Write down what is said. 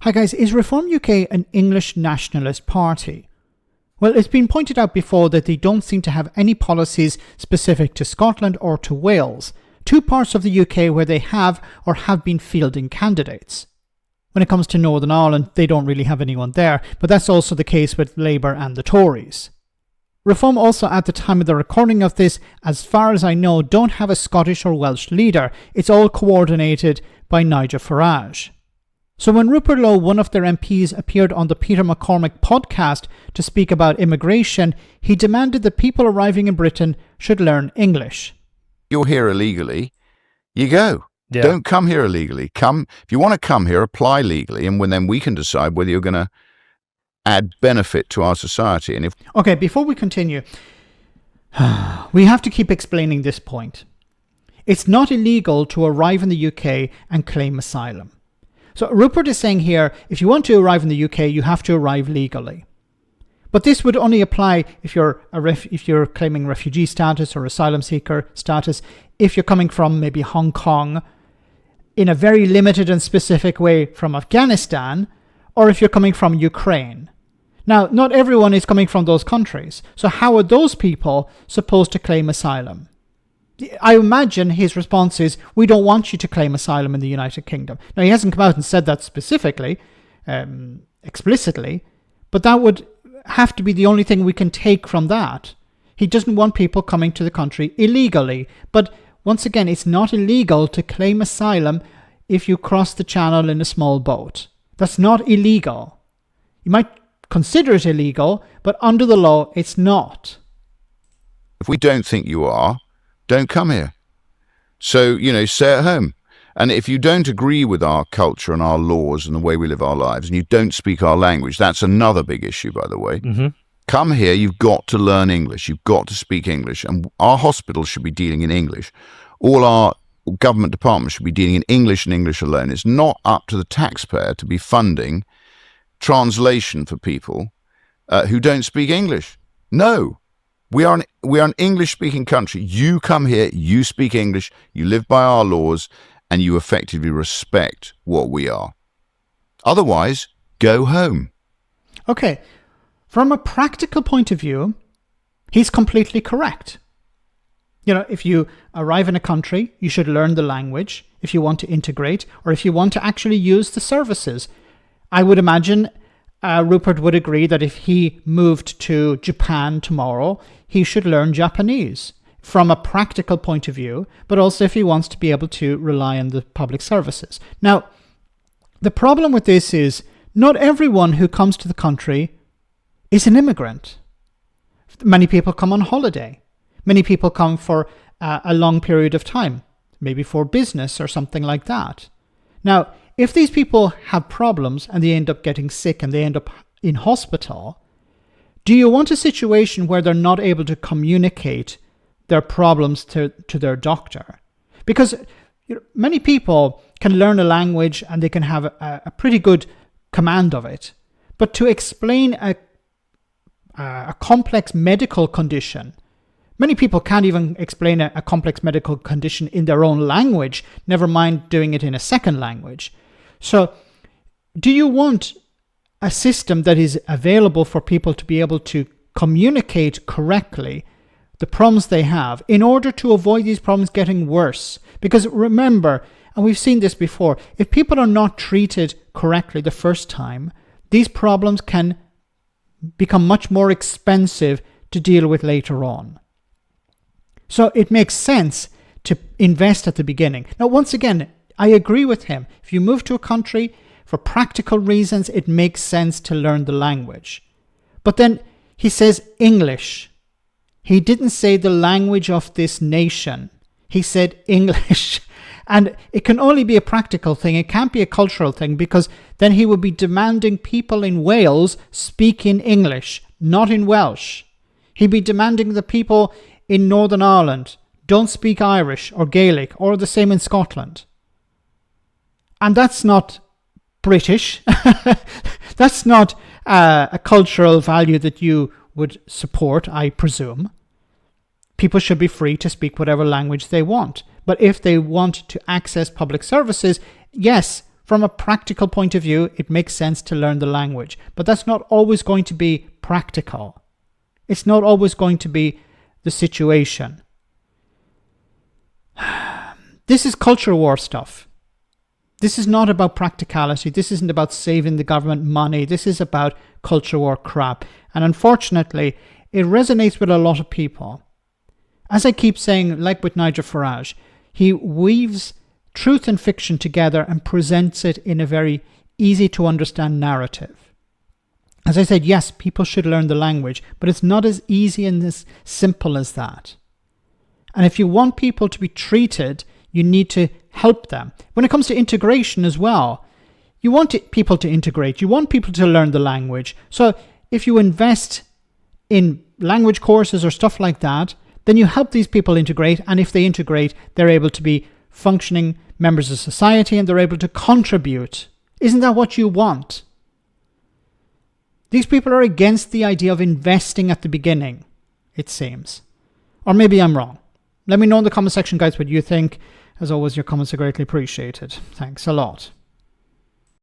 Hi guys, is Reform UK an English nationalist party? Well, it's been pointed out before that they don't seem to have any policies specific to Scotland or to Wales, two parts of the UK where they have or have been fielding candidates. When it comes to Northern Ireland, they don't really have anyone there, but that's also the case with Labour and the Tories. Reform also, at the time of the recording of this, as far as I know, don't have a Scottish or Welsh leader. It's all coordinated by Nigel Farage. So when Rupert Lowe, one of their MPs, appeared on the Peter McCormack podcast to speak about immigration, he demanded that people arriving in Britain should learn English. You're here illegally, you go. Yeah. Don't come here illegally. Come, if you want to come here, apply legally, and then we can decide whether you're going to add benefit to our society. And if Okay, before we continue, we have to keep explaining this point. It's not illegal to arrive in the UK and claim asylum. So Rupert is saying here, if you want to arrive in the UK, you have to arrive legally. But this would only apply if you're claiming refugee status or asylum seeker status, if you're coming from maybe Hong Kong in a very limited and specific way from Afghanistan, or if you're coming from Ukraine. Now, not everyone is coming from those countries. So how are those people supposed to claim asylum? I imagine his response is, we don't want you to claim asylum in the United Kingdom. Now, he hasn't come out and said that specifically, explicitly, but that would have to be the only thing we can take from that. He doesn't want people coming to the country illegally. But once again, it's not illegal to claim asylum if you cross the channel in a small boat. That's not illegal. You might consider it illegal, but under the law, it's not. if we don't think you are, don't come here. So, stay at home. And if you don't agree with our culture and our laws and the way we live our lives, and you don't speak our language, that's another big issue, by the way. Mm-hmm. Come here, you've got to learn English. You've got to speak English. And our hospitals should be dealing in English. All our government departments should be dealing in English and English alone. It's not up to the taxpayer to be funding translation for people who don't speak English. No. We are an English-speaking country. You come here, you speak English, you live by our laws, and you effectively respect what we are. Otherwise, go home. Okay, from a practical point of view, he's completely correct. If you arrive in a country, you should learn the language if you want to integrate, or if you want to actually use the services. I would imagine Rupert would agree that if he moved to Japan tomorrow, he should learn Japanese from a practical point of view, but also if he wants to be able to rely on the public services. Now, the problem with this is not everyone who comes to the country is an immigrant. Many people come on holiday. Many people come for a long period of time, maybe for business or something like that. Now, if these people have problems and they end up getting sick and they end up in hospital, do you want a situation where they're not able to communicate their problems to their doctor? Because many people can learn a language and they can have a pretty good command of it. But to explain a complex medical condition, many people can't even explain a complex medical condition in their own language, never mind doing it in a second language. So, do you want a system that is available for people to be able to communicate correctly the problems they have in order to avoid these problems getting worse? Because remember, and we've seen this before, if people are not treated correctly the first time, these problems can become much more expensive to deal with later on. So it makes sense to invest at the beginning. Now, once again, I agree with him. If you move to a country for practical reasons, it makes sense to learn the language. But then he says English. He didn't say the language of this nation. He said English. And it can only be a practical thing. It can't be a cultural thing, because then he would be demanding people in Wales speak in English, not in Welsh. He'd be demanding the people in Northern Ireland don't speak Irish or Gaelic, or the same in Scotland. And that's not British. That's not a cultural value that you would support, I presume. People should be free to speak whatever language they want. But if they want to access public services, yes, from a practical point of view, it makes sense to learn the language. But that's not always going to be practical. It's not always going to be the situation. This is culture war stuff. This is not about practicality. This isn't about saving the government money. This is about culture war crap. And unfortunately, it resonates with a lot of people. As I keep saying, like with Nigel Farage, he weaves truth and fiction together and presents it in a very easy to understand narrative. As I said, yes, people should learn the language, but it's not as easy and as simple as that. And if you want people to be treated, you need to help them. When it comes to integration as well, you want people to integrate. You want people to learn the language. So if you invest in language courses or stuff like that, then you help these people integrate. And if they integrate, they're able to be functioning members of society and they're able to contribute. Isn't that what you want? These people are against the idea of investing at the beginning, it seems. Or maybe I'm wrong. Let me know in the comment section, guys, what you think. As always, your comments are greatly appreciated. Thanks a lot.